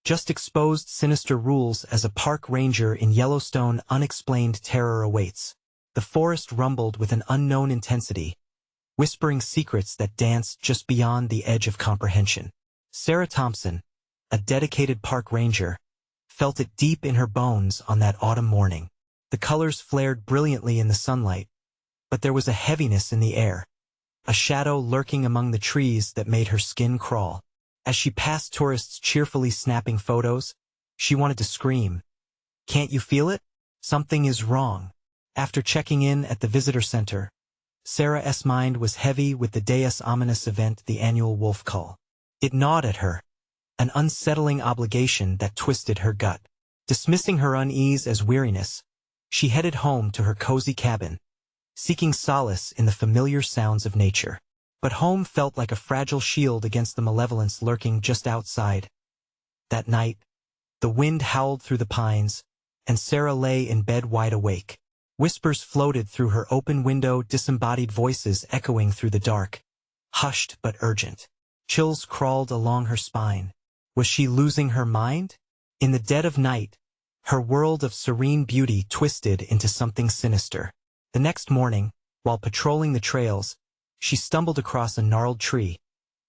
just exposed sinister rules as a park ranger in Yellowstone. Unexplained terror awaits. The forest rumbled with an unknown intensity, whispering secrets that danced just beyond the edge of comprehension. Sarah Thompson, a dedicated park ranger, felt it deep in her bones on that autumn morning. The colors flared brilliantly in the sunlight, but there was a heaviness in the air, a shadow lurking among the trees that made her skin crawl. As she passed tourists cheerfully snapping photos, she wanted to scream. "Can't you feel it? Something is wrong." After checking in at the visitor center, Sarah's mind was heavy with the Deus Ominis event, the annual wolf call. It gnawed at her, an unsettling obligation that twisted her gut. Dismissing her unease as weariness, she headed home to her cozy cabin, seeking solace in the familiar sounds of nature. But home felt like a fragile shield against the malevolence lurking just outside. That night, the wind howled through the pines, and Sarah lay in bed wide awake. Whispers floated through her open window, disembodied voices echoing through the dark, hushed but urgent. Chills crawled along her spine. Was she losing her mind? In the dead of night, her world of serene beauty twisted into something sinister. The next morning, while patrolling the trails, she stumbled across a gnarled tree,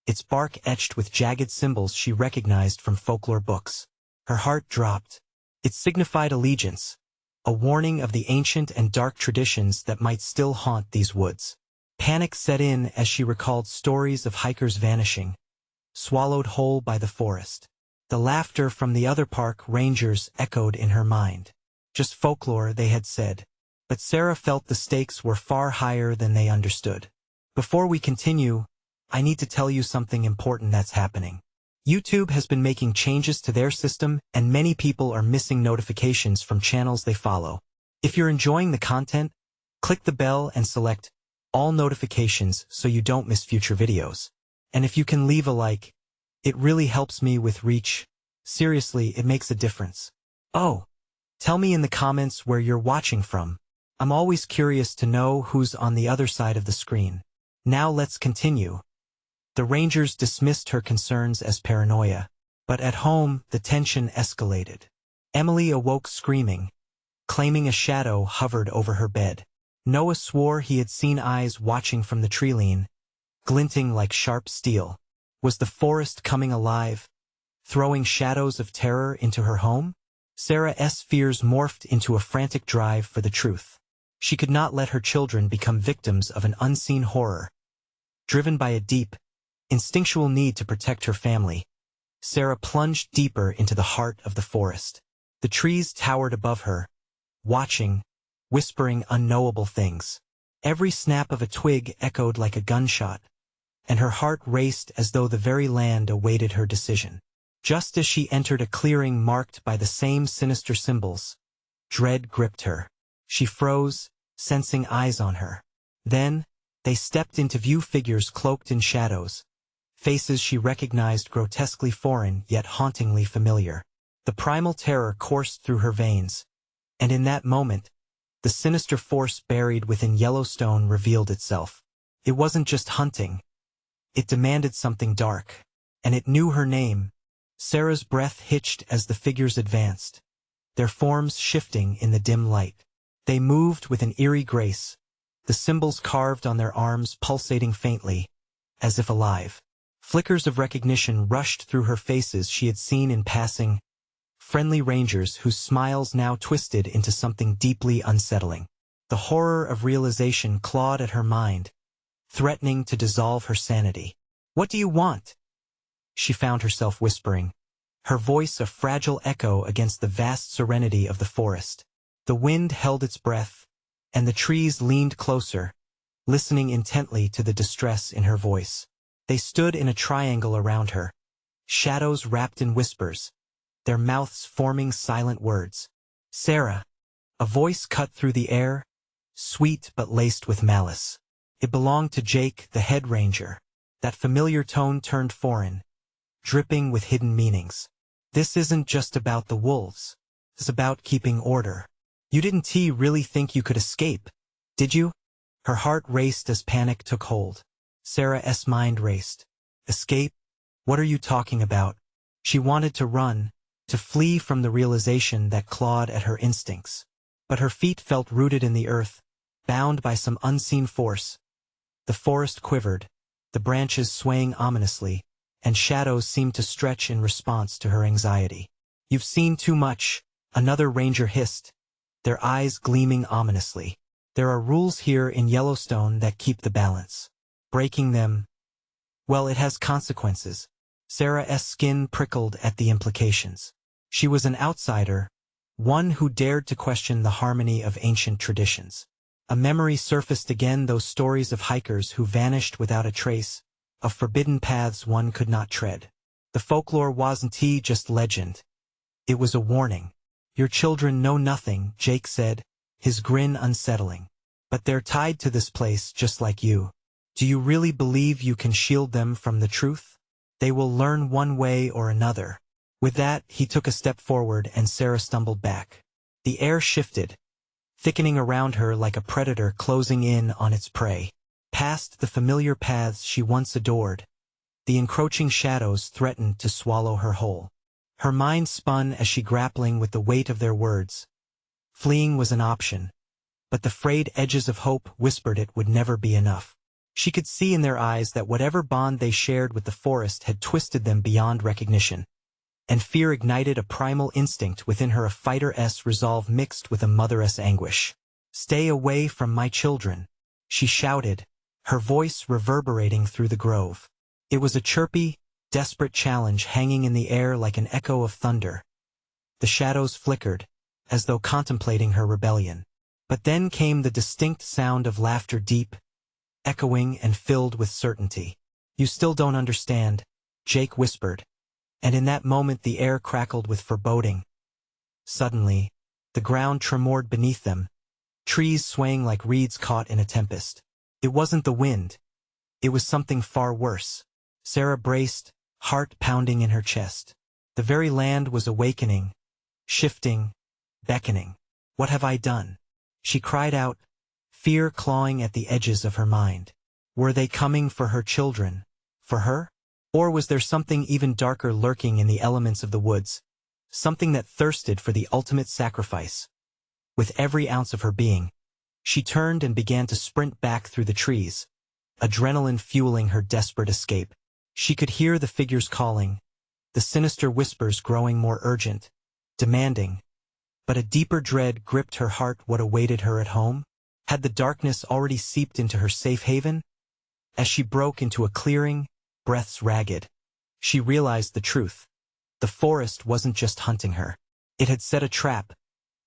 its bark etched with jagged symbols she recognized from folklore books. Her heart dropped. It signified allegiance, a warning of the ancient and dark traditions that might still haunt these woods. Panic set in as she recalled stories of hikers vanishing, swallowed whole by the forest. The laughter from the other park rangers echoed in her mind. Just folklore, they had said. But Sarah felt the stakes were far higher than they understood. Before we continue, I need to tell you something important that's happening. YouTube has been making changes to their system, and many people are missing notifications from channels they follow. If you're enjoying the content, click the bell and select all notifications so you don't miss future videos. And if you can leave a like, it really helps me with reach. Seriously, it makes a difference. Oh, tell me in the comments where you're watching from. I'm always curious to know who's on the other side of the screen. Now let's continue. The rangers dismissed her concerns as paranoia, but at home the tension escalated. Emily awoke screaming, claiming a shadow hovered over her bed. Noah swore he had seen eyes watching from the tree-line, glinting like sharp steel. Was the forest coming alive, throwing shadows of terror into her home? Sarah's fears morphed into a frantic drive for the truth. She could not let her children become victims of an unseen horror. Driven by a deep, instinctual need to protect her family, Sarah plunged deeper into the heart of the forest. The trees towered above her, watching, whispering unknowable things. Every snap of a twig echoed like a gunshot, and her heart raced as though the very land awaited her decision. Just as she entered a clearing marked by the same sinister symbols, dread gripped her. She froze, sensing eyes on her. Then, they stepped into view, figures cloaked in shadows, faces she recognized grotesquely foreign yet hauntingly familiar. The primal terror coursed through her veins, and in that moment, the sinister force buried within Yellowstone revealed itself. It wasn't just hunting. It demanded something dark, and it knew her name. Sarah's breath hitched as the figures advanced, their forms shifting in the dim light. They moved with an eerie grace, the symbols carved on their arms pulsating faintly, as if alive. Flickers of recognition rushed through her faces she had seen in passing, friendly rangers whose smiles now twisted into something deeply unsettling. The horror of realization clawed at her mind, threatening to dissolve her sanity. "What do you want?" she found herself whispering, her voice a fragile echo against the vast serenity of the forest. The wind held its breath, and the trees leaned closer, listening intently to the distress in her voice. They stood in a triangle around her, shadows wrapped in whispers, their mouths forming silent words. "Sarah," a voice cut through the air, sweet but laced with malice. It belonged to Jake, the head ranger. That familiar tone turned foreign, dripping with hidden meanings. "This isn't just about the wolves. It's about keeping order. You didn't really think you could escape, did you?" Her heart raced as panic took hold. Sarah's mind raced. "Escape? What are you talking about?" She wanted to run, to flee from the realization that clawed at her instincts. But her feet felt rooted in the earth, bound by some unseen force. The forest quivered, the branches swaying ominously, and shadows seemed to stretch in response to her anxiety. "You've seen too much," another ranger hissed, their eyes gleaming ominously. "There are rules here in Yellowstone that keep the balance. Breaking them, well, it has consequences." Sarah's skin prickled at the implications. She was an outsider, one who dared to question the harmony of ancient traditions. A memory surfaced again, those stories of hikers who vanished without a trace, of forbidden paths one could not tread. The folklore wasn't just legend. It was a warning. "Your children know nothing," Jake said, his grin unsettling. "But they're tied to this place just like you. Do you really believe you can shield them from the truth? They will learn one way or another." With that, he took a step forward and Sarah stumbled back. The air shifted, thickening around her like a predator closing in on its prey. Past the familiar paths she once adored, the encroaching shadows threatened to swallow her whole. Her mind spun as she grappling with the weight of their words. Fleeing was an option, but the frayed edges of hope whispered it would never be enough. She could see in their eyes that whatever bond they shared with the forest had twisted them beyond recognition. And fear ignited a primal instinct within her, a fighter's resolve mixed with a mother's anguish. "Stay away from my children," she shouted, her voice reverberating through the grove. It was a chirpy, desperate challenge hanging in the air like an echo of thunder. The shadows flickered, as though contemplating her rebellion. But then came the distinct sound of laughter, deep, echoing and filled with certainty. "You still don't understand," Jake whispered. And in that moment the air crackled with foreboding. Suddenly, the ground tremored beneath them, trees swaying like reeds caught in a tempest. It wasn't the wind. It was something far worse. Sarah braced, heart pounding in her chest. The very land was awakening, shifting, beckoning. "What have I done?" she cried out, fear clawing at the edges of her mind. Were they coming for her children? For her? Or was there something even darker lurking in the elements of the woods? Something that thirsted for the ultimate sacrifice. With every ounce of her being, she turned and began to sprint back through the trees, adrenaline fueling her desperate escape. She could hear the figures calling, the sinister whispers growing more urgent, demanding. But a deeper dread gripped her heart. What awaited her at home? Had the darkness already seeped into her safe haven? As she broke into a clearing, breaths ragged, she realized the truth. The forest wasn't just hunting her. It had set a trap,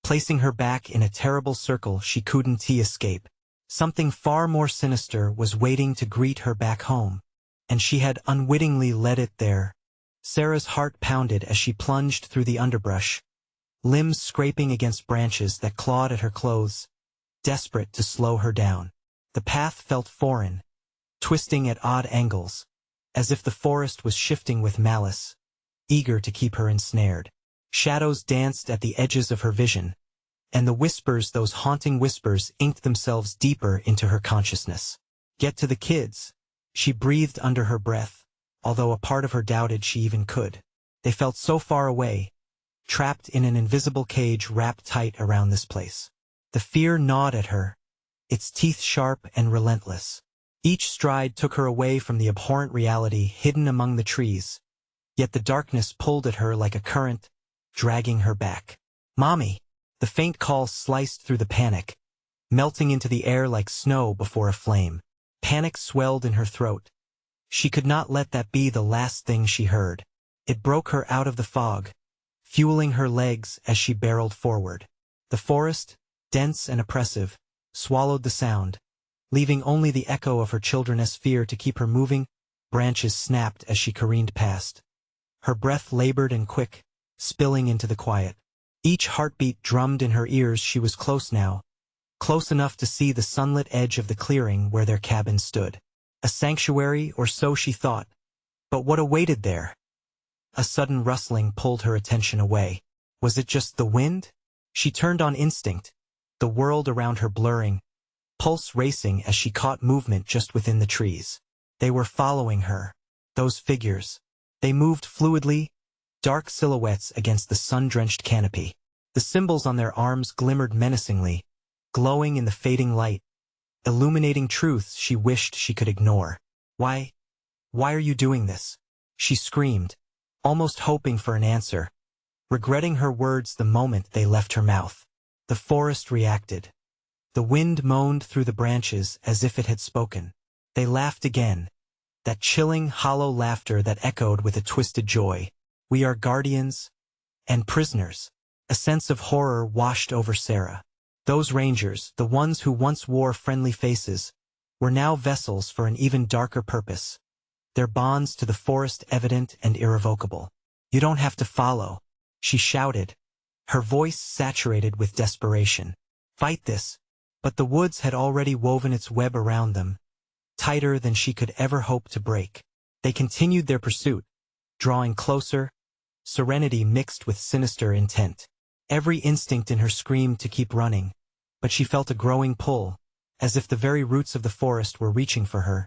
placing her back in a terrible circle she couldn't escape. Something far more sinister was waiting to greet her back home, and she had unwittingly led it there. Sarah's heart pounded as she plunged through the underbrush, limbs scraping against branches that clawed at her clothes, desperate to slow her down. The path felt foreign, twisting at odd angles, as if the forest was shifting with malice, eager to keep her ensnared. Shadows danced at the edges of her vision, and the whispers, those haunting whispers, inked themselves deeper into her consciousness. "Get to the kids," she breathed under her breath, although a part of her doubted she even could. They felt so far away, trapped in an invisible cage wrapped tight around this place. The fear gnawed at her, its teeth sharp and relentless. Each stride took her away from the abhorrent reality hidden among the trees, yet the darkness pulled at her like a current, dragging her back. "Mommy!" The faint call sliced through the panic, melting into the air like snow before a flame. Panic swelled in her throat. She could not let that be the last thing she heard. It broke her out of the fog, fueling her legs as she barreled forward. The forest, dense and oppressive, swallowed the sound, leaving only the echo of her children's fear to keep her moving. Branches snapped as she careened past. Her breath labored and quick, spilling into the quiet. Each heartbeat drummed in her ears. She was close now, close enough to see the sunlit edge of the clearing where their cabin stood. A sanctuary, or so she thought. But what awaited there? A sudden rustling pulled her attention away. Was it just the wind? She turned on instinct, the world around her blurring, pulse racing as she caught movement just within the trees. They were following her. Those figures. They moved fluidly, dark silhouettes against the sun-drenched canopy. The symbols on their arms glimmered menacingly, glowing in the fading light, illuminating truths she wished she could ignore. Why are you doing this? She screamed, almost hoping for an answer, regretting her words the moment they left her mouth. The forest reacted. The wind moaned through the branches as if it had spoken. They laughed again, that chilling, hollow laughter that echoed with a twisted joy. We are guardians and prisoners. A sense of horror washed over Sarah. Those rangers, the ones who once wore friendly faces, were now vessels for an even darker purpose. Their bonds to the forest evident and irrevocable. You don't have to follow, she shouted, her voice saturated with desperation. Fight this. But the woods had already woven its web around them, tighter than she could ever hope to break. They continued their pursuit, drawing closer, serenity mixed with sinister intent. Every instinct in her screamed to keep running, but she felt a growing pull, as if the very roots of the forest were reaching for her,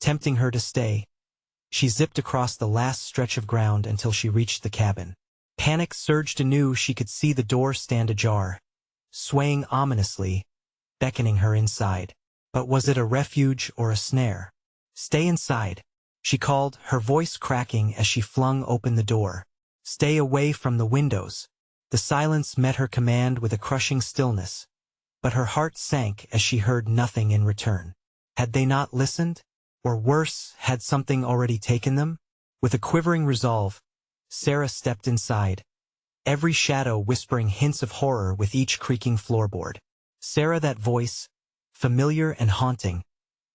tempting her to stay. She zipped across the last stretch of ground until she reached the cabin. Panic surged anew. She could see the door stand ajar, swaying ominously, beckoning her inside. But was it a refuge or a snare? Stay inside, she called, her voice cracking as she flung open the door. Stay away from the windows. The silence met her command with a crushing stillness, but her heart sank as she heard nothing in return. Had they not listened? Or worse, had something already taken them? With a quivering resolve, Sarah stepped inside, every shadow whispering hints of horror with each creaking floorboard. Sarah, that voice, familiar and haunting,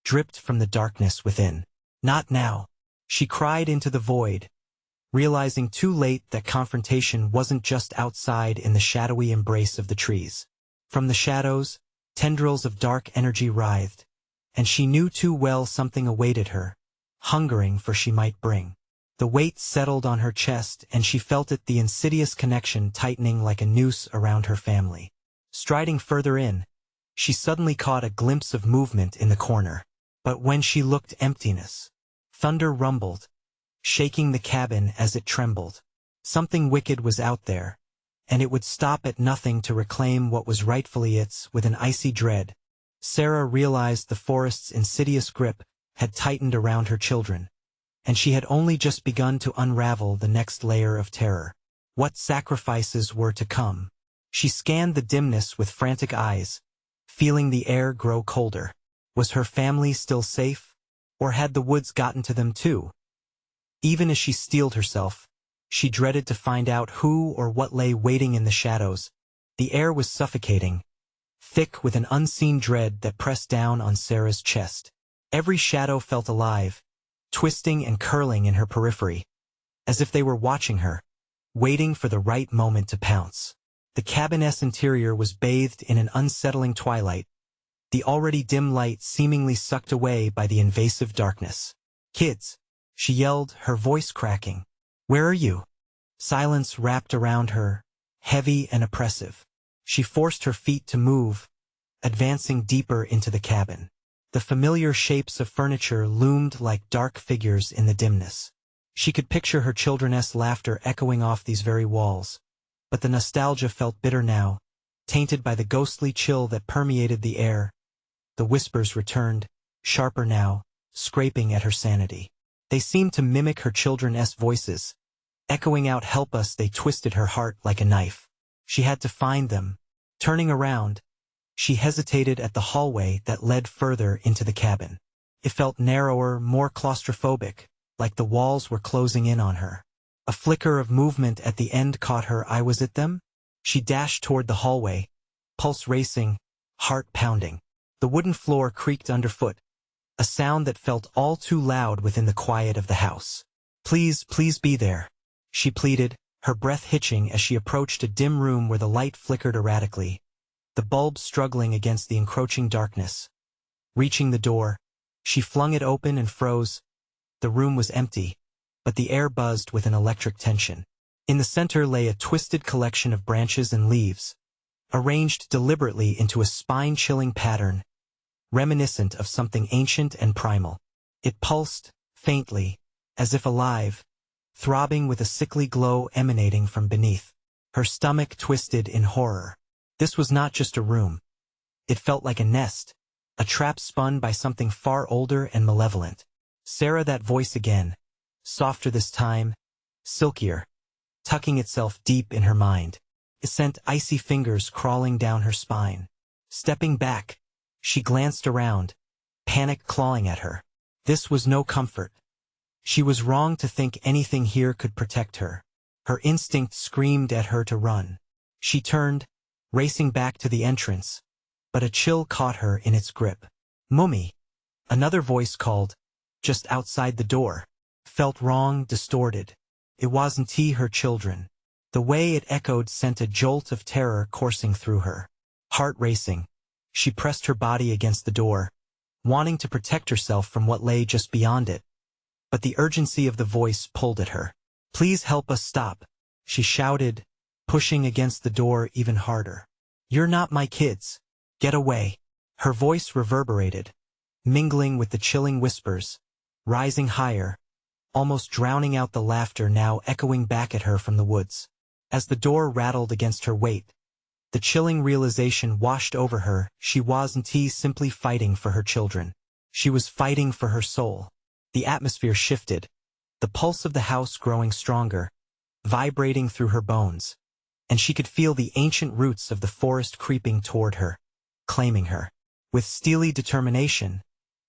dripped from the darkness within. Not now, she cried into the void, realizing too late that confrontation wasn't just outside in the shadowy embrace of the trees. From the shadows, tendrils of dark energy writhed, and she knew too well something awaited her, hungering for she might bring. The weight settled on her chest and she felt it, the insidious connection tightening like a noose around her family. Striding further in, she suddenly caught a glimpse of movement in the corner. But when she looked, emptiness. Thunder rumbled, shaking the cabin as it trembled. Something wicked was out there, and it would stop at nothing to reclaim what was rightfully its. With an icy dread, Sarah realized the forest's insidious grip had tightened around her children, and she had only just begun to unravel the next layer of terror. What sacrifices were to come? She scanned the dimness with frantic eyes, feeling the air grow colder. Was her family still safe, or had the woods gotten to them too? Even as she steeled herself, she dreaded to find out who or what lay waiting in the shadows. The air was suffocating, thick with an unseen dread that pressed down on Sarah's chest. Every shadow felt alive, twisting and curling in her periphery, as if they were watching her, waiting for the right moment to pounce. The cabin's interior was bathed in an unsettling twilight, the already dim light seemingly sucked away by the invasive darkness. Kids, she yelled, her voice cracking. Where are you? Silence wrapped around her, heavy and oppressive. She forced her feet to move, advancing deeper into the cabin. The familiar shapes of furniture loomed like dark figures in the dimness. She could picture her children's laughter echoing off these very walls, but the nostalgia felt bitter now, tainted by the ghostly chill that permeated the air. The whispers returned, sharper now, scraping at her sanity. They seemed to mimic her children's voices, echoing out help us. They twisted her heart like a knife. She had to find them. Turning around, she hesitated at the hallway that led further into the cabin. It felt narrower, more claustrophobic, like the walls were closing in on her. A flicker of movement at the end caught her eye. Was it them? She dashed toward the hallway, pulse racing, heart pounding. The wooden floor creaked underfoot, a sound that felt all too loud within the quiet of the house. Please be there, she pleaded, her breath hitching as she approached a dim room where the light flickered erratically, the bulb struggling against the encroaching darkness. Reaching the door, she flung it open and froze. The room was empty, but the air buzzed with an electric tension. In the center lay a twisted collection of branches and leaves, arranged deliberately into a spine-chilling pattern, reminiscent of something ancient and primal. It pulsed, faintly, as if alive, throbbing with a sickly glow emanating from beneath. Her stomach twisted in horror. This was not just a room. It felt like a nest, a trap spun by something far older and malevolent. Sarah, that voice again, softer this time, silkier, tucking itself deep in her mind. It sent icy fingers crawling down her spine. Stepping back, she glanced around, panic clawing at her. This was no comfort. She was wrong to think anything here could protect her. Her instinct screamed at her to run. She turned, racing back to the entrance, but a chill caught her in its grip. "Mummy," another voice called, just outside the door. Felt wrong, distorted. It wasn't he, her children. The way it echoed sent a jolt of terror coursing through her. Heart racing, she pressed her body against the door, wanting to protect herself from what lay just beyond it. But the urgency of the voice pulled at her. "Please help us stop," she shouted, pushing against the door even harder. "You're not my kids. Get away." Her voice reverberated, mingling with the chilling whispers, rising higher, almost drowning out the laughter now echoing back at her from the woods. As the door rattled against her weight, the chilling realization washed over her. She wasn't simply fighting for her children. She was fighting for her soul. The atmosphere shifted, the pulse of the house growing stronger, vibrating through her bones, and she could feel the ancient roots of the forest creeping toward her, claiming her. With steely determination,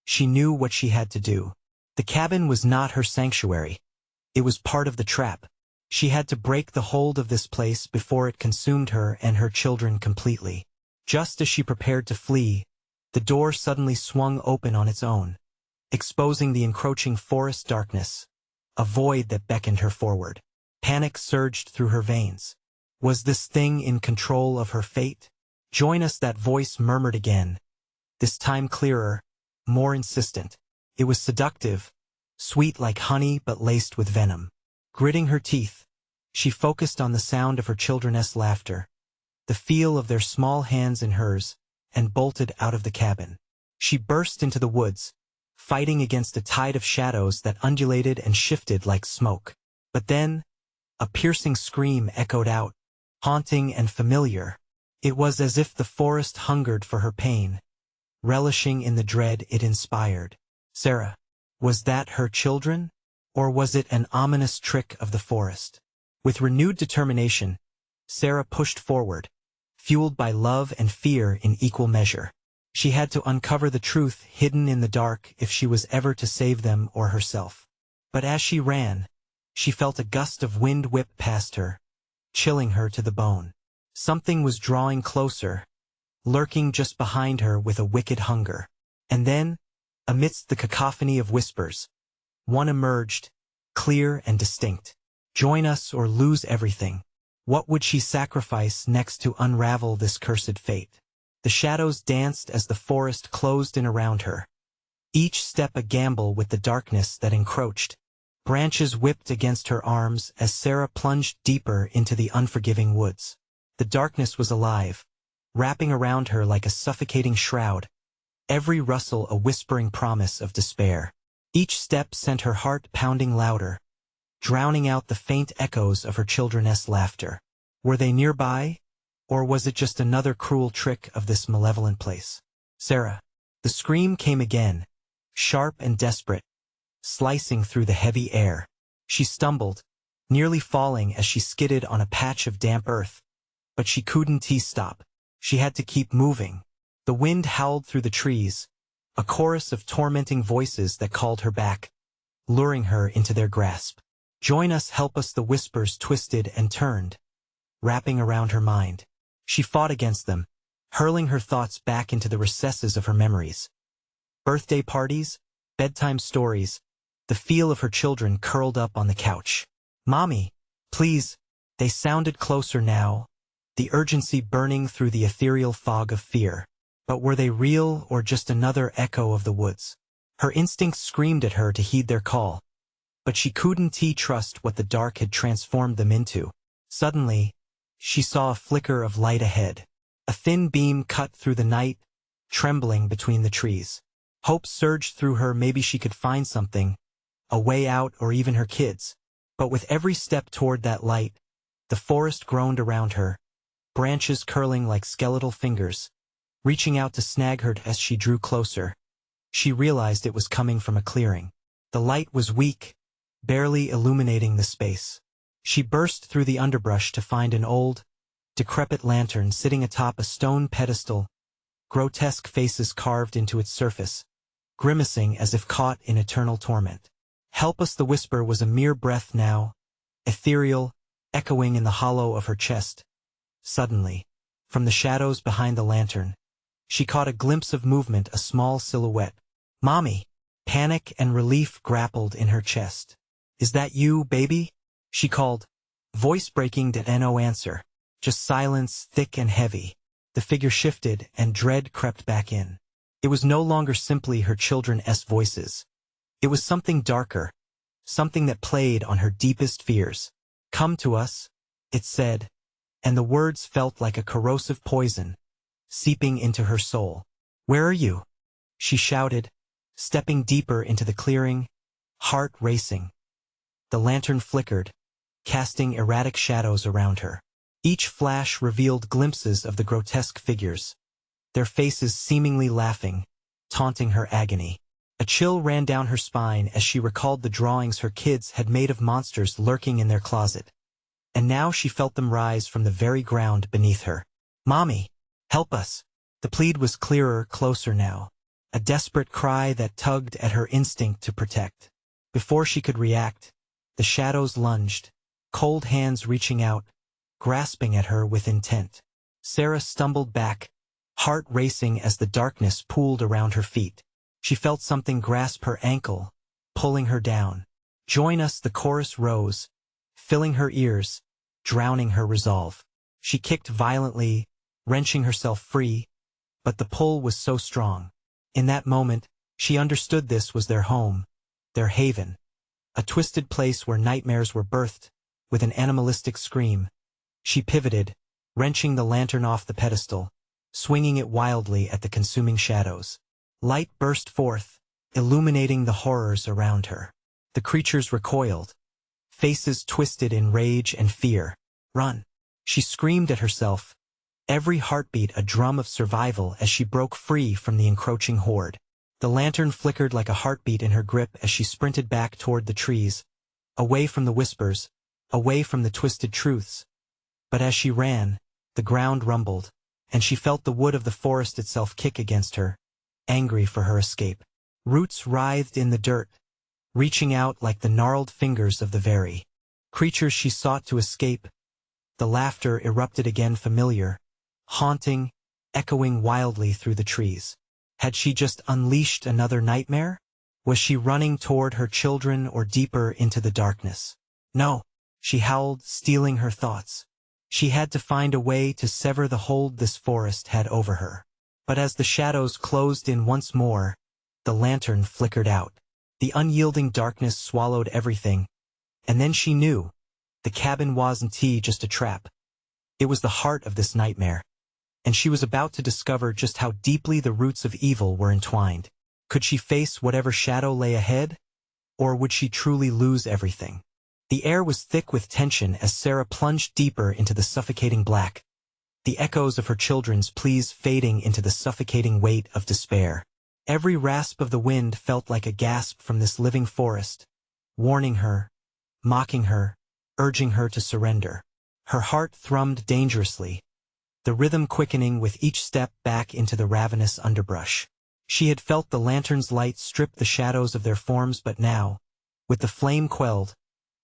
she knew what she had to do. The cabin was not her sanctuary. It was part of the trap. She had to break the hold of this place before it consumed her and her children completely. Just as she prepared to flee, the door suddenly swung open on its own, exposing the encroaching forest darkness, a void that beckoned her forward. Panic surged through her veins. Was this thing in control of her fate? "Join us," that voice murmured again, this time clearer, more insistent. It was seductive, sweet like honey but laced with venom. Gritting her teeth, she focused on the sound of her children's laughter, the feel of their small hands in hers, and bolted out of the cabin. She burst into the woods, fighting against a tide of shadows that undulated and shifted like smoke. But then, a piercing scream echoed out, haunting and familiar. It was as if the forest hungered for her pain, relishing in the dread it inspired. Sarah, was that her children? Or was it an ominous trick of the forest? With renewed determination, Sarah pushed forward, fueled by love and fear in equal measure. She had to uncover the truth hidden in the dark if she was ever to save them or herself. But as she ran, she felt a gust of wind whip past her, chilling her to the bone. Something was drawing closer, lurking just behind her with a wicked hunger. And then, amidst the cacophony of whispers, one emerged, clear and distinct. "Join us or lose everything." What would she sacrifice next to unravel this cursed fate? The shadows danced as the forest closed in around her, each step a gamble with the darkness that encroached. Branches whipped against her arms as Sarah plunged deeper into the unforgiving woods. The darkness was alive, wrapping around her like a suffocating shroud, every rustle a whispering promise of despair. Each step sent her heart pounding louder, drowning out the faint echoes of her children's laughter. Were they nearby, or was it just another cruel trick of this malevolent place? "Sarah!" The scream came again, sharp and desperate, slicing through the heavy air. She stumbled, nearly falling as she skidded on a patch of damp earth. But she couldn't stop. She had to keep moving. The wind howled through the trees, a chorus of tormenting voices that called her back, luring her into their grasp. "Join us, help us," the whispers twisted and turned, wrapping around her mind. She fought against them, hurling her thoughts back into the recesses of her memories. Birthday parties, bedtime stories, the feel of her children curled up on the couch. "Mommy, please," they sounded closer now, the urgency burning through the ethereal fog of fear. But were they real or just another echo of the woods? Her instincts screamed at her to heed their call, but she couldn't trust what the dark had transformed them into. Suddenly, she saw a flicker of light ahead. A thin beam cut through the night, trembling between the trees. Hope surged through her. Maybe she could find something, a way out or even her kids. But with every step toward that light, the forest groaned around her, branches curling like skeletal fingers, reaching out to snag her as she drew closer. She realized it was coming from a clearing. The light was weak, barely illuminating the space. She burst through the underbrush to find an old, decrepit lantern sitting atop a stone pedestal, grotesque faces carved into its surface, grimacing as if caught in eternal torment. "Help us," the whisper was a mere breath now, ethereal, echoing in the hollow of her chest. Suddenly, from the shadows behind the lantern, she caught a glimpse of movement, a small silhouette. "Mommy!" Panic and relief grappled in her chest. "Is that you, baby?" she called, voice breaking to no answer, just silence thick and heavy. The figure shifted and dread crept back in. It was no longer simply her children's voices. It was something darker, something that played on her deepest fears. "Come to us," it said, and the words felt like a corrosive poison, seeping into her soul. "Where are you?" she shouted, stepping deeper into the clearing, heart racing. The lantern flickered, casting erratic shadows around her. Each flash revealed glimpses of the grotesque figures, their faces seemingly laughing, taunting her agony. A chill ran down her spine as she recalled the drawings her kids had made of monsters lurking in their closet. And now she felt them rise from the very ground beneath her. "Mommy, help us!" The plead was clearer, closer now, a desperate cry that tugged at her instinct to protect. Before she could react, the shadows lunged, cold hands reaching out, grasping at her with intent. Sarah stumbled back, heart racing as the darkness pooled around her feet. She felt something grasp her ankle, pulling her down. "Join us," the chorus rose, filling her ears, drowning her resolve. She kicked violently, wrenching herself free, but the pull was so strong. In that moment, she understood this was their home, their haven, a twisted place where nightmares were birthed. With an animalistic scream, she pivoted, wrenching the lantern off the pedestal, swinging it wildly at the consuming shadows. Light burst forth, illuminating the horrors around her. The creatures recoiled, faces twisted in rage and fear. "Run!" she screamed at herself, every heartbeat a drum of survival as she broke free from the encroaching horde. The lantern flickered like a heartbeat in her grip as she sprinted back toward the trees, away from the whispers, away from the twisted truths. But as she ran, the ground rumbled, and she felt the wood of the forest itself kick against her, angry for her escape. Roots writhed in the dirt, reaching out like the gnarled fingers of the very creatures she sought to escape. The laughter erupted again, familiar, haunting, echoing wildly through the trees. Had she just unleashed another nightmare? Was she running toward her children or deeper into the darkness? "No," she howled, stealing her thoughts. She had to find a way to sever the hold this forest had over her. But as the shadows closed in once more, the lantern flickered out. The unyielding darkness swallowed everything, and then she knew, the cabin wasn't just a trap. It was the heart of this nightmare, and she was about to discover just how deeply the roots of evil were entwined. Could she face whatever shadow lay ahead, or would she truly lose everything? The air was thick with tension as Sarah plunged deeper into the suffocating black, the echoes of her children's pleas fading into the suffocating weight of despair. Every rasp of the wind felt like a gasp from this living forest, warning her, mocking her, urging her to surrender. Her heart thrummed dangerously, the rhythm quickening with each step back into the ravenous underbrush. She had felt the lantern's light strip the shadows of their forms, but now, with the flame quelled,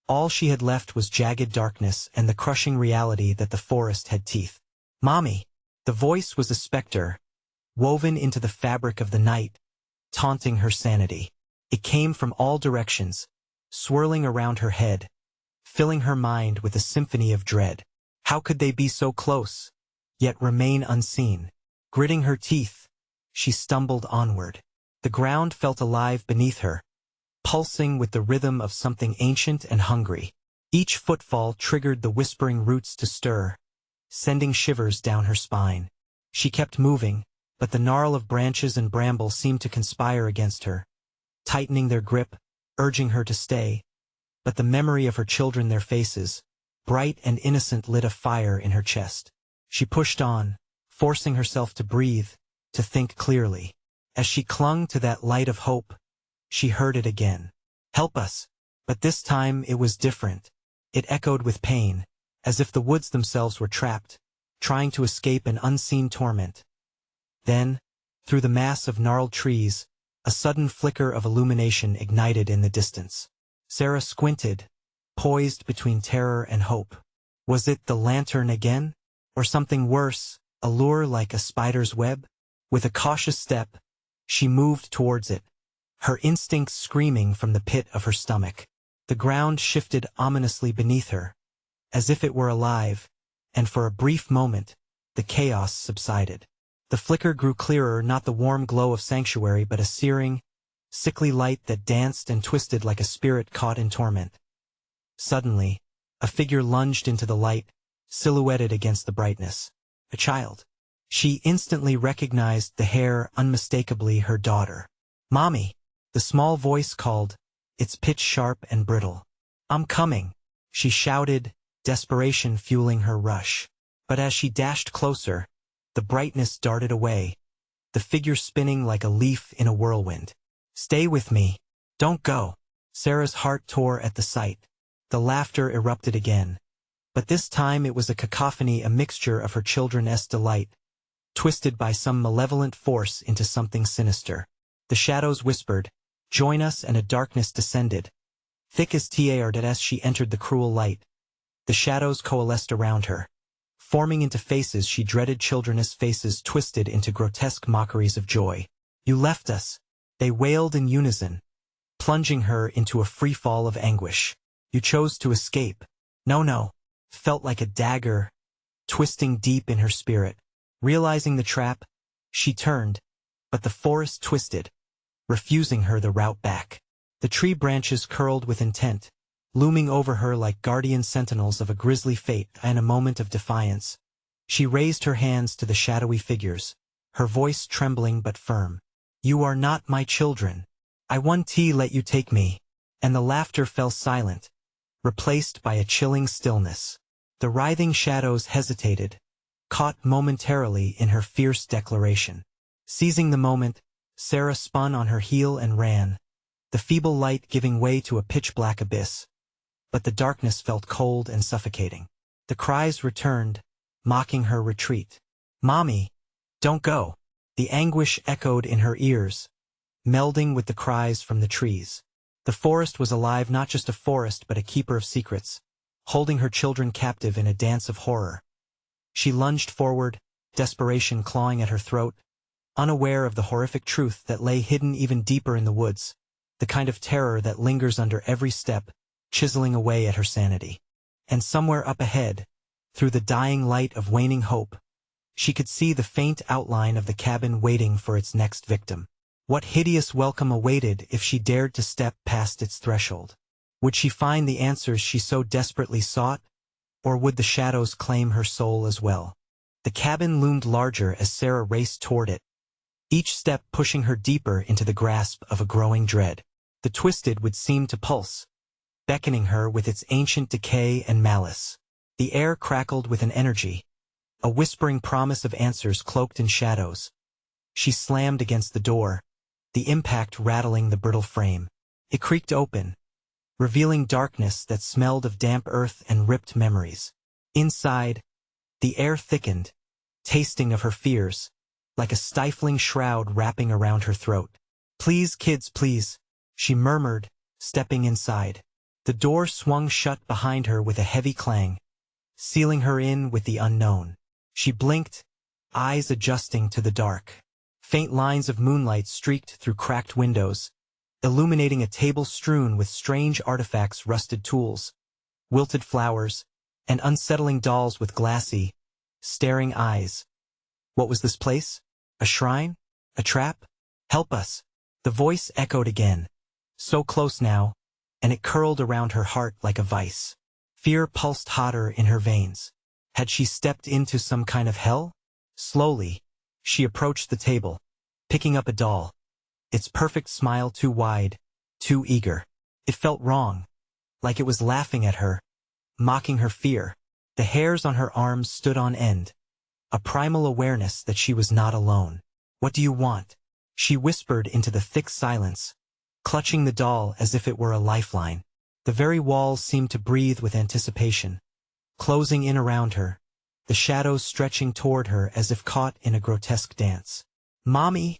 all she had left was jagged darkness and the crushing reality that the forest had teeth. "Mommy!" The voice was a specter, woven into the fabric of the night, taunting her sanity. It came from all directions, swirling around her head, filling her mind with a symphony of dread. How could they be so close, yet remain unseen? Gritting her teeth, she stumbled onward. The ground felt alive beneath her, pulsing with the rhythm of something ancient and hungry. Each footfall triggered the whispering roots to stir, sending shivers down her spine. She kept moving, but the gnarl of branches and bramble seemed to conspire against her, tightening their grip, urging her to stay. but the memory of her children, their faces, bright and innocent, lit a fire in her chest. She pushed on, forcing herself to breathe, to think clearly. As she clung to that light of hope, she heard it again. "Help us!" But this time it was different. It echoed with pain, as if the woods themselves were trapped, trying to escape an unseen torment. Then, through the mass of gnarled trees, a sudden flicker of illumination ignited in the distance. Sarah squinted, poised between terror and hope. Was it the lantern again? Or something worse, a lure like a spider's web? With a cautious step, she moved towards it, her instincts screaming from the pit of her stomach. The ground shifted ominously beneath her, as if it were alive, and for a brief moment, the chaos subsided. The flicker grew clearer, not the warm glow of sanctuary but a searing, sickly light that danced and twisted like a spirit caught in torment. Suddenly, a figure lunged into the light, silhouetted against the brightness. A child. She instantly recognized the hair, unmistakably her daughter. "Mommy!" The small voice called, its pitch sharp and brittle. "I'm coming!" she shouted, desperation fueling her rush. But as she dashed closer, the brightness darted away, the figure spinning like a leaf in a whirlwind. "Stay with me. Don't go." Sarah's heart tore at the sight. The laughter erupted again. But this time it was a cacophony, a mixture of her children's delight, twisted by some malevolent force into something sinister. The shadows whispered, "Join us," and a darkness descended, thick as tar that as she entered the cruel light. The shadows coalesced around her, forming into faces she dreaded, children's faces twisted into grotesque mockeries of joy. "You left us," they wailed in unison, plunging her into a free fall of anguish. "You chose to escape." "No," felt like a dagger, twisting deep in her spirit. Realizing the trap, she turned, but the forest twisted, refusing her the route back. The tree branches curled with intent, looming over her like guardian sentinels of a grisly fate. In a moment of defiance, she raised her hands to the shadowy figures, her voice trembling but firm. "You are not my children. I won't let you take me." And the laughter fell silent, replaced by a chilling stillness. The writhing shadows hesitated, caught momentarily in her fierce declaration. Seizing the moment, Sarah spun on her heel and ran, the feeble light giving way to a pitch-black abyss. But the darkness felt cold and suffocating. The cries returned, mocking her retreat. "Mommy, don't go!" The anguish echoed in her ears, melding with the cries from the trees. The forest was alive, not just a forest but a keeper of secrets, holding her children captive in a dance of horror. She lunged forward, desperation clawing at her throat, unaware of the horrific truth that lay hidden even deeper in the woods, the kind of terror that lingers under every step, chiseling away at her sanity. And somewhere up ahead, through the dying light of waning hope, she could see the faint outline of the cabin waiting for its next victim. What hideous welcome awaited if she dared to step past its threshold? Would she find the answers she so desperately sought, or would the shadows claim her soul as well? The cabin loomed larger as Sarah raced toward it, each step pushing her deeper into the grasp of a growing dread. The twisted would seem to pulse, beckoning her with its ancient decay and malice. The air crackled with an energy, a whispering promise of answers cloaked in shadows. She slammed against the door, the impact rattling the brittle frame. It creaked open, revealing darkness that smelled of damp earth and ripped memories. Inside, the air thickened, tasting of her fears, like a stifling shroud wrapping around her throat. "Please, kids, please," she murmured, stepping inside. The door swung shut behind her with a heavy clang, sealing her in with the unknown. She blinked, eyes adjusting to the dark. Faint lines of moonlight streaked through cracked windows, illuminating a table strewn with strange artifacts, rusted tools, wilted flowers, and unsettling dolls with glassy, staring eyes. What was this place? A shrine? A trap? "Help us!" The voice echoed again, so close now, and it curled around her heart like a vice. Fear pulsed hotter in her veins. Had she stepped into some kind of hell? Slowly, she approached the table, picking up a doll, its perfect smile too wide, too eager. It felt wrong, like it was laughing at her, mocking her fear. The hairs on her arms stood on end, a primal awareness that she was not alone. "What do you want?" she whispered into the thick silence, clutching the doll as if it were a lifeline. The very walls seemed to breathe with anticipation, closing in around her, the shadows stretching toward her as if caught in a grotesque dance. "Mommy!"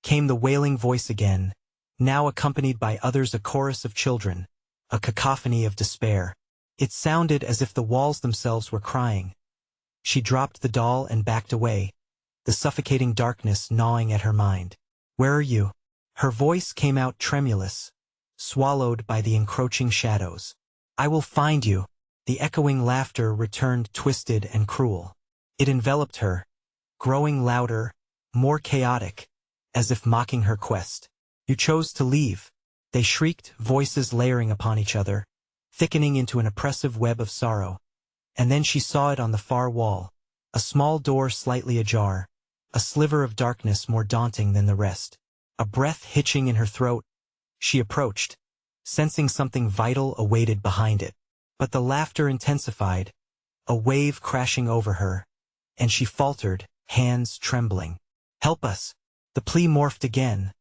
came the wailing voice again, now accompanied by others, a chorus of children, a cacophony of despair. It sounded as if the walls themselves were crying. She dropped the doll and backed away, the suffocating darkness gnawing at her mind. "Where are you?" Her voice came out tremulous, swallowed by the encroaching shadows. "I will find you." The echoing laughter returned, twisted and cruel. It enveloped her, growing louder, more chaotic, as if mocking her quest. "You chose to leave," they shrieked, voices layering upon each other, thickening into an oppressive web of sorrow. And then she saw it on the far wall, a small door slightly ajar, a sliver of darkness more daunting than the rest. A breath hitching in her throat, she approached, sensing something vital awaited behind it. But the laughter intensified, a wave crashing over her, and she faltered, hands trembling. "Help us!" The plea morphed again,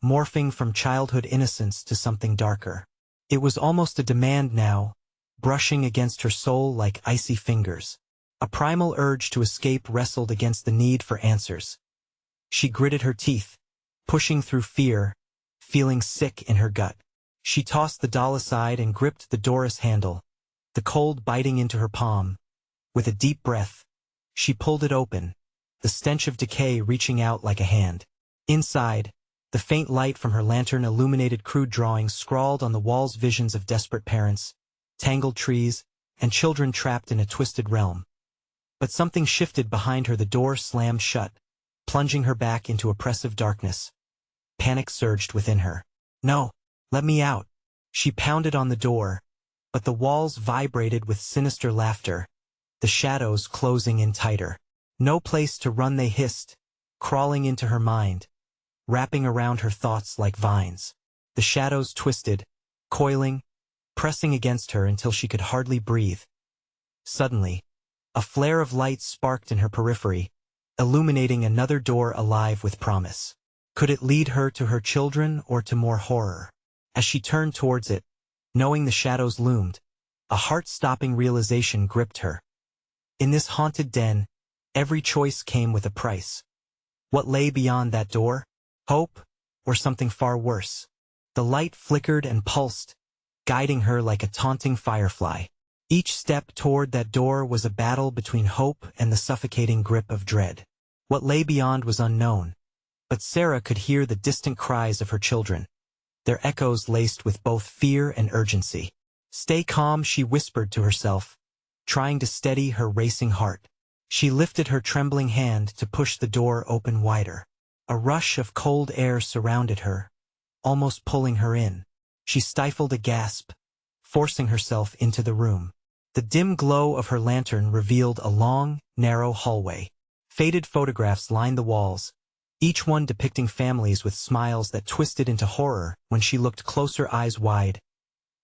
morphing from childhood innocence to something darker. It was almost a demand now, brushing against her soul like icy fingers. A primal urge to escape wrestled against the need for answers. She gritted her teeth, pushing through fear, feeling sick in her gut. She tossed the doll aside and gripped the door's handle, the cold biting into her palm. With a deep breath, she pulled it open, the stench of decay reaching out like a hand. Inside, the faint light from her lantern illuminated crude drawings scrawled on the walls, visions of desperate parents, tangled trees, and children trapped in a twisted realm. But something shifted behind her. The door slammed shut, plunging her back into oppressive darkness. Panic surged within her. "No, let me out." She pounded on the door, but the walls vibrated with sinister laughter, the shadows closing in tighter. "No place to run," they hissed, crawling into her mind, wrapping around her thoughts like vines. The shadows twisted, coiling, pressing against her until she could hardly breathe. Suddenly, a flare of light sparked in her periphery, illuminating another door alive with promise. Could it lead her to her children or to more horror? As she turned towards it, knowing the shadows loomed, a heart-stopping realization gripped her. In this haunted den, every choice came with a price. What lay beyond that door? Hope, or something far worse? The light flickered and pulsed, guiding her like a taunting firefly. Each step toward that door was a battle between hope and the suffocating grip of dread. What lay beyond was unknown, but Sarah could hear the distant cries of her children, their echoes laced with both fear and urgency. "Stay calm," she whispered to herself, trying to steady her racing heart. She lifted her trembling hand to push the door open wider. A rush of cold air surrounded her, almost pulling her in. She stifled a gasp, forcing herself into the room. The dim glow of her lantern revealed a long, narrow hallway. Faded photographs lined the walls, each one depicting families with smiles that twisted into horror when she looked closer, eyes wide,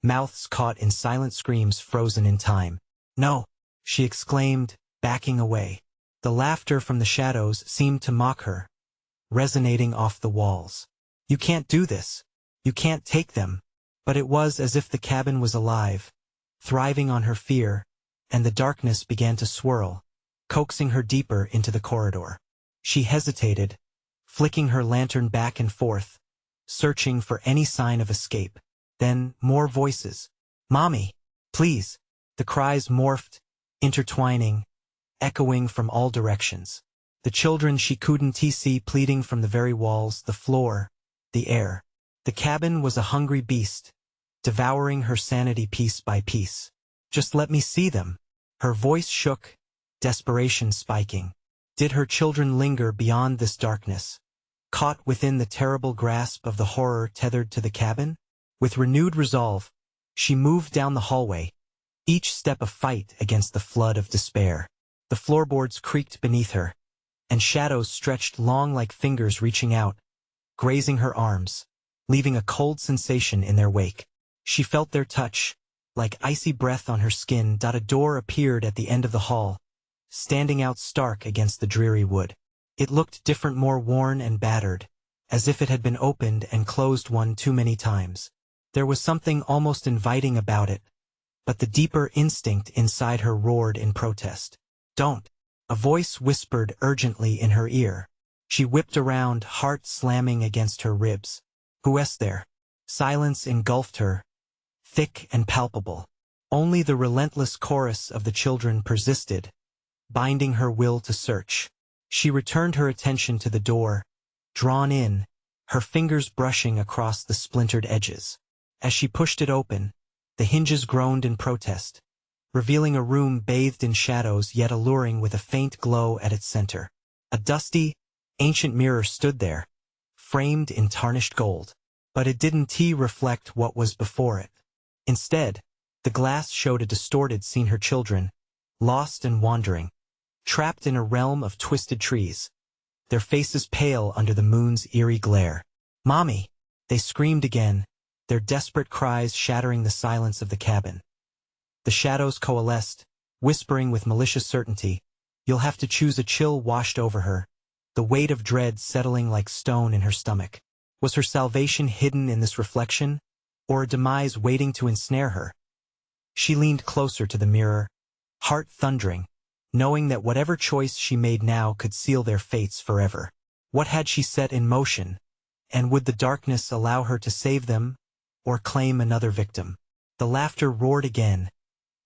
mouths caught in silent screams frozen in time. "No!" she exclaimed, backing away. The laughter from the shadows seemed to mock her, resonating off the walls. "You can't do this. You can't take them." But it was as if the cabin was alive, thriving on her fear, and the darkness began to swirl, coaxing her deeper into the corridor. She hesitated, flicking her lantern back and forth, searching for any sign of escape. Then, more voices. "Mommy, please!" The cries morphed, intertwining, echoing from all directions. The children she couldn't see pleading from the very walls, the floor, the air. The cabin was a hungry beast, devouring her sanity piece by piece. "Just let me see them." Her voice shook, desperation spiking. Did her children linger beyond this darkness, caught within the terrible grasp of the horror tethered to the cabin? With renewed resolve, she moved down the hallway, each step a fight against the flood of despair. The floorboards creaked beneath her, and shadows stretched long like fingers reaching out, grazing her arms, leaving a cold sensation in their wake. She felt their touch, like icy breath on her skin. A door appeared at the end of the hall, standing out stark against the dreary wood. It looked different, more worn and battered, as if it had been opened and closed one too many times. There was something almost inviting about it, but the deeper instinct inside her roared in protest. "Don't!" A voice whispered urgently in her ear. She whipped around, heart slamming against her ribs. "Who's there?" Silence engulfed her, thick and palpable. Only the relentless chorus of the children persisted, binding her will to search. She returned her attention to the door, drawn in, her fingers brushing across the splintered edges. As she pushed it open, the hinges groaned in protest, revealing a room bathed in shadows yet alluring with a faint glow at its center. A dusty, ancient mirror stood there, framed in tarnished gold. But it didn't reflect what was before it. Instead, the glass showed a distorted scene: her children, lost and wandering, trapped in a realm of twisted trees, their faces pale under the moon's eerie glare. "Mommy!" They screamed again, their desperate cries shattering the silence of the cabin. The shadows coalesced, whispering with malicious certainty, "You'll have to choose." A chill washed over her, the weight of dread settling like stone in her stomach. Was her salvation hidden in this reflection, or a demise waiting to ensnare her? She leaned closer to the mirror, heart thundering, knowing that whatever choice she made now could seal their fates forever. What had she set in motion, and would the darkness allow her to save them, or claim another victim? The laughter roared again,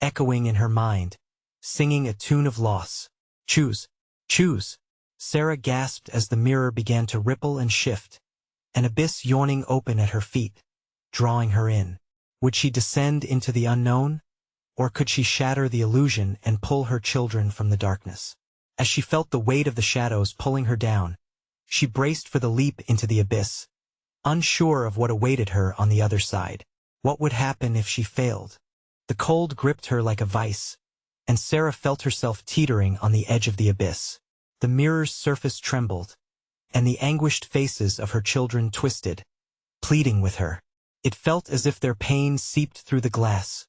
echoing in her mind, singing a tune of loss. "Choose, choose!" Sarah gasped as the mirror began to ripple and shift, an abyss yawning open at her feet, drawing her in. Would she descend into the unknown, or could she shatter the illusion and pull her children from the darkness? As she felt the weight of the shadows pulling her down, she braced for the leap into the abyss, unsure of what awaited her on the other side. What would happen if she failed? The cold gripped her like a vice, and Sarah felt herself teetering on the edge of the abyss. The mirror's surface trembled, and the anguished faces of her children twisted, pleading with her. It felt as if their pain seeped through the glass,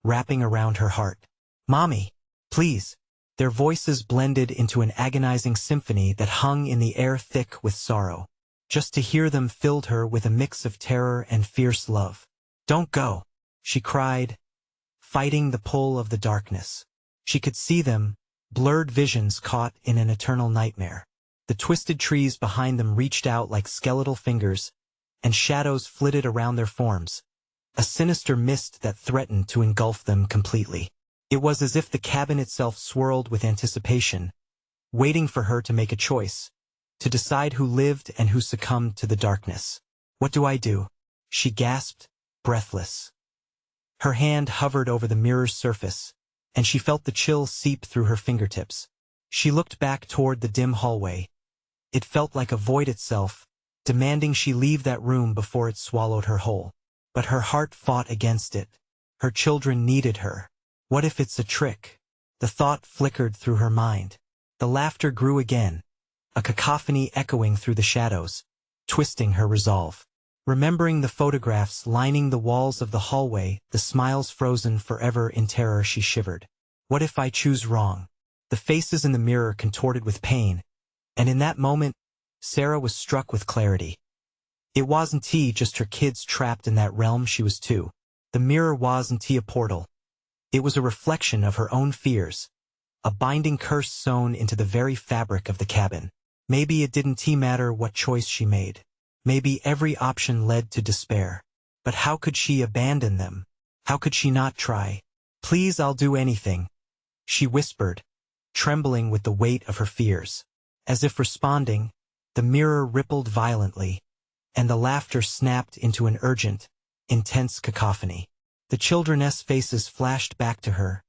wrapping around her heart. "Mommy, please!" Their voices blended into an agonizing symphony that hung in the air, thick with sorrow. Just to hear them filled her with a mix of terror and fierce love. "Don't go!" she cried, fighting the pull of the darkness. She could see them, blurred visions caught in an eternal nightmare. The twisted trees behind them reached out like skeletal fingers, and shadows flitted around their forms, a sinister mist that threatened to engulf them completely. It was as if the cabin itself swirled with anticipation, waiting for her to make a choice, to decide who lived and who succumbed to the darkness. "What do I do?" she gasped, breathless. Her hand hovered over the mirror's surface, and she felt the chill seep through her fingertips. She looked back toward the dim hallway. It felt like a void itself, demanding she leave that room before it swallowed her whole. But her heart fought against it. Her children needed her. What if it's a trick? The thought flickered through her mind. The laughter grew again, a cacophony echoing through the shadows, twisting her resolve. Remembering the photographs lining the walls of the hallway, the smiles frozen forever in terror, she shivered. What if I choose wrong? The faces in the mirror contorted with pain, and in that moment, Sarah was struck with clarity. It wasn't just her kids trapped in that realm. She was too. The mirror wasn't a portal. It was a reflection of her own fears, a binding curse sewn into the very fabric of the cabin. Maybe it didn't matter what choice she made. Maybe every option led to despair. But how could she abandon them? How could she not try? "Please, I'll do anything," she whispered, trembling with the weight of her fears. As if responding, the mirror rippled violently, and the laughter snapped into an urgent, intense cacophony. The children's faces flashed back to her,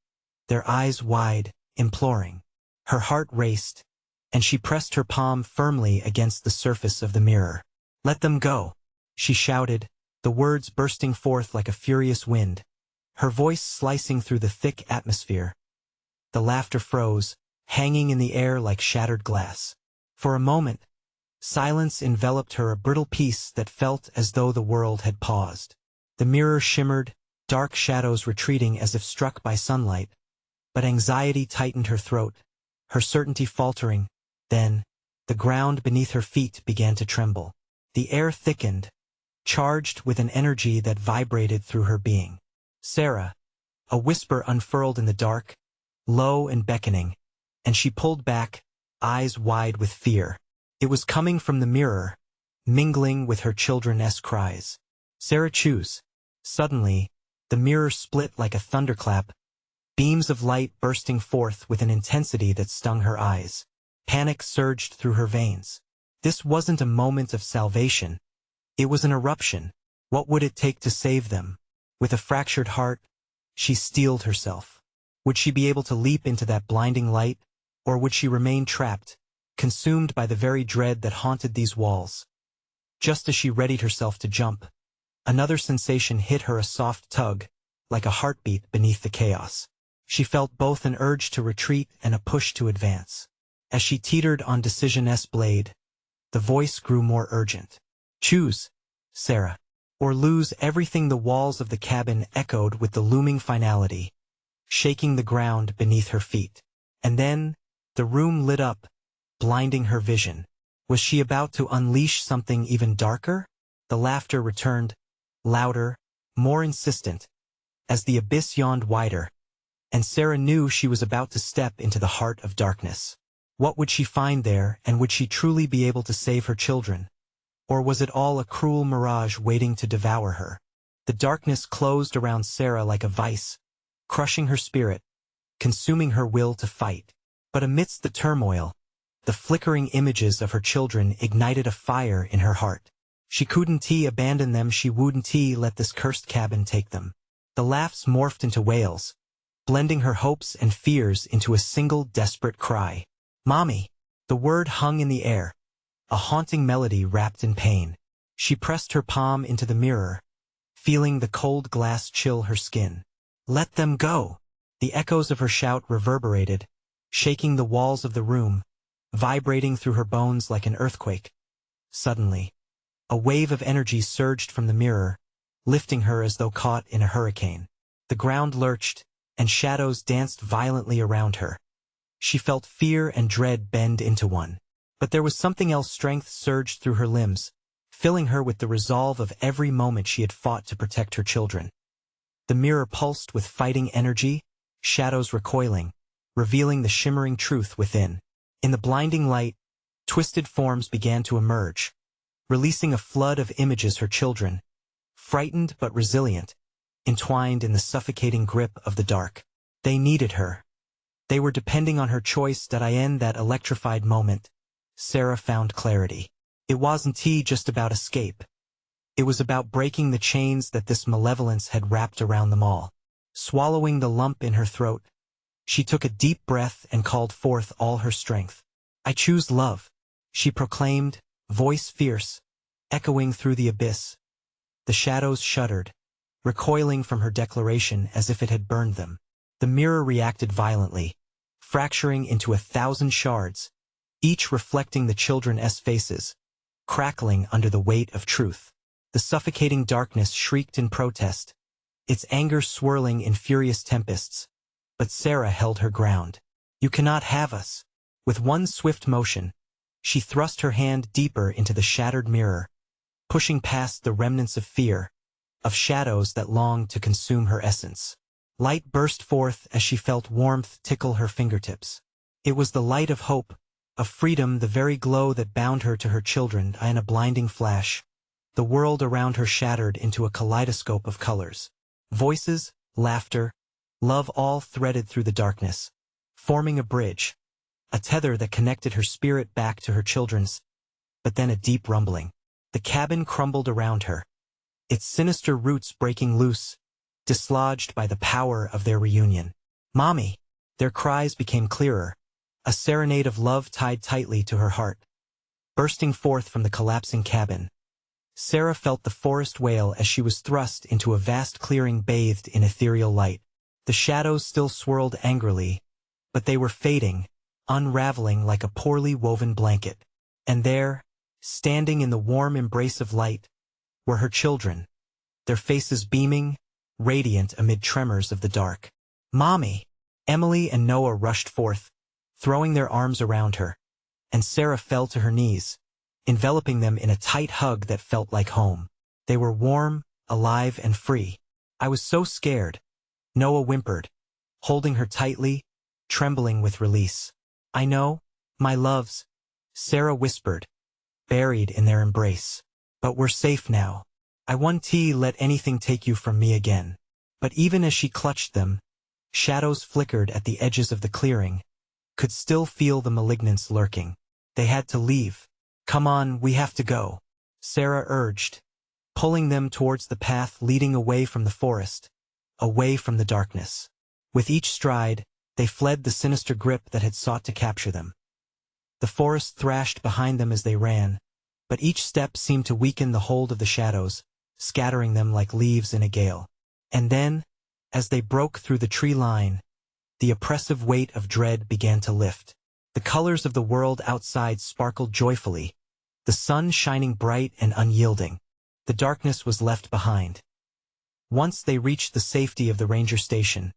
their eyes wide, imploring. Her heart raced, and she pressed her palm firmly against the surface of the mirror. "Let them go," she shouted, the words bursting forth like a furious wind, her voice slicing through the thick atmosphere. The laughter froze, hanging in the air like shattered glass. For a moment, silence enveloped her, a brittle peace that felt as though the world had paused. The mirror shimmered, dark shadows retreating as if struck by sunlight. But anxiety tightened her throat, her certainty faltering. Then, the ground beneath her feet began to tremble. The air thickened, charged with an energy that vibrated through her being. "Sarah!" A whisper unfurled in the dark, low and beckoning, and she pulled back, eyes wide with fear. It was coming from the mirror, mingling with her children's cries. "Sarah, choose." Suddenly, the mirror split like a thunderclap, beams of light bursting forth with an intensity that stung her eyes. Panic surged through her veins. This wasn't a moment of salvation. It was an eruption. What would it take to save them? With a fractured heart, she steeled herself. Would she be able to leap into that blinding light, or would she remain trapped, consumed by the very dread that haunted these walls? Just as she readied herself to jump, another sensation hit her, a soft tug, like a heartbeat beneath the chaos. She felt both an urge to retreat and a push to advance. As she teetered on decision's blade, the voice grew more urgent. "Choose, Sarah, or lose everything." The walls of the cabin echoed with the looming finality, shaking the ground beneath her feet. And then, the room lit up, blinding her vision. Was she about to unleash something even darker? The laughter returned, louder, more insistent, as the abyss yawned wider, and Sarah knew she was about to step into the heart of darkness. What would she find there, and would she truly be able to save her children? Or was it all a cruel mirage waiting to devour her? The darkness closed around Sarah like a vice, crushing her spirit, consuming her will to fight. But amidst the turmoil, the flickering images of her children ignited a fire in her heart. She couldn't abandon them, she wouldn't let this cursed cabin take them. The laughs morphed into wails, blending her hopes and fears into a single desperate cry. "Mommy!" The word hung in the air, a haunting melody wrapped in pain. She pressed her palm into the mirror, feeling the cold glass chill her skin. "Let them go!" The echoes of her shout reverberated, shaking the walls of the room, vibrating through her bones like an earthquake. Suddenly, a wave of energy surged from the mirror, lifting her as though caught in a hurricane. The ground lurched, and shadows danced violently around her. She felt fear and dread bend into one. But there was something else. Strength surged through her limbs, filling her with the resolve of every moment she had fought to protect her children. The mirror pulsed with fighting energy, shadows recoiling, revealing the shimmering truth within. In the blinding light, twisted forms began to emerge, releasing a flood of images. Her children, frightened but resilient, entwined in the suffocating grip of the dark. They needed her. They were depending on her choice. In that electrified moment, Sarah found clarity. It wasn't just about escape. It was about breaking the chains that this malevolence had wrapped around them all. Swallowing the lump in her throat, she took a deep breath and called forth all her strength. "I choose love," she proclaimed, voice fierce, echoing through the abyss. The shadows shuddered, recoiling from her declaration as if it had burned them. The mirror reacted violently, fracturing into 1,000 shards, each reflecting the children's faces, crackling under the weight of truth. The suffocating darkness shrieked in protest, its anger swirling in furious tempests. But Sarah held her ground. "You cannot have us." With one swift motion, she thrust her hand deeper into the shattered mirror, pushing past the remnants of fear, of shadows that longed to consume her essence. Light burst forth as she felt warmth tickle her fingertips. It was the light of hope, of freedom, the very glow that bound her to her children. In a blinding flash, the world around her shattered into a kaleidoscope of colors. Voices, laughter, love all threaded through the darkness, forming a bridge, a tether that connected her spirit back to her children's. But then a deep rumbling. The cabin crumbled around her, its sinister roots breaking loose, dislodged by the power of their reunion. "Mommy!" Their cries became clearer, a serenade of love tied tightly to her heart, bursting forth from the collapsing cabin. Sarah felt the forest wail as she was thrust into a vast clearing bathed in ethereal light. The shadows still swirled angrily, but they were fading, unraveling like a poorly woven blanket. And there, standing in the warm embrace of light, were her children, their faces beaming, radiant amid tremors of the dark. "Mommy!" Emily and Noah rushed forth, throwing their arms around her, and Sarah fell to her knees, enveloping them in a tight hug that felt like home. They were warm, alive, and free. "I was so scared," Noah whimpered, holding her tightly, trembling with release. "I know, my loves," Sarah whispered, buried in their embrace. "But we're safe now. I won't let anything take you from me again." But even as she clutched them, shadows flickered at the edges of the clearing, could still feel the malignance lurking. They had to leave. "Come on, we have to go," Sarah urged, pulling them towards the path leading away from the forest, away from the darkness. With each stride, they fled the sinister grip that had sought to capture them. The forest thrashed behind them as they ran, but each step seemed to weaken the hold of the shadows, scattering them like leaves in a gale. And then, as they broke through the tree line, the oppressive weight of dread began to lift. The colors of the world outside sparkled joyfully, the sun shining bright and unyielding. The darkness was left behind. Once they reached the safety of the ranger station,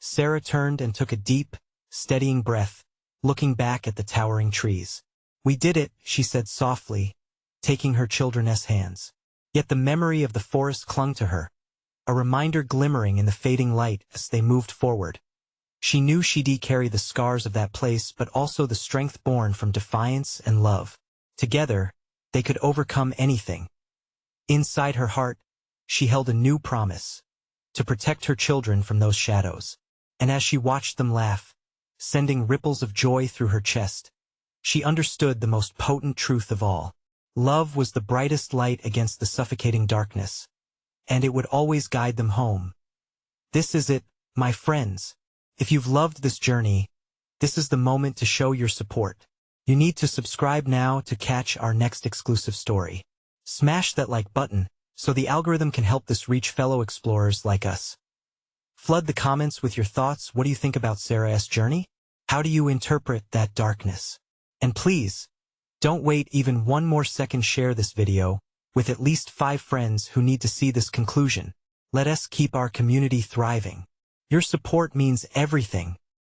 Sarah turned and took a deep, steadying breath, looking back at the towering trees. "We did it," she said softly, taking her children's hands. Yet the memory of the forest clung to her, a reminder glimmering in the fading light as they moved forward. She knew she'd carry the scars of that place, but also the strength born from defiance and love. Together, they could overcome anything. Inside her heart, she held a new promise, to protect her children from those shadows. And as she watched them laugh, sending ripples of joy through her chest, she understood the most potent truth of all. Love was the brightest light against the suffocating darkness, and it would always guide them home. This is it, my friends. If you've loved this journey, this is the moment to show your support. You need to subscribe now to catch our next exclusive story. Smash that like button so the algorithm can help this reach fellow explorers like us. Flood the comments with your thoughts. What do you think about Sarah's journey? How do you interpret that darkness? And please, don't wait even one more second. Share this video with at least 5 friends who need to see this conclusion. Let us keep our community thriving. Your support means everything.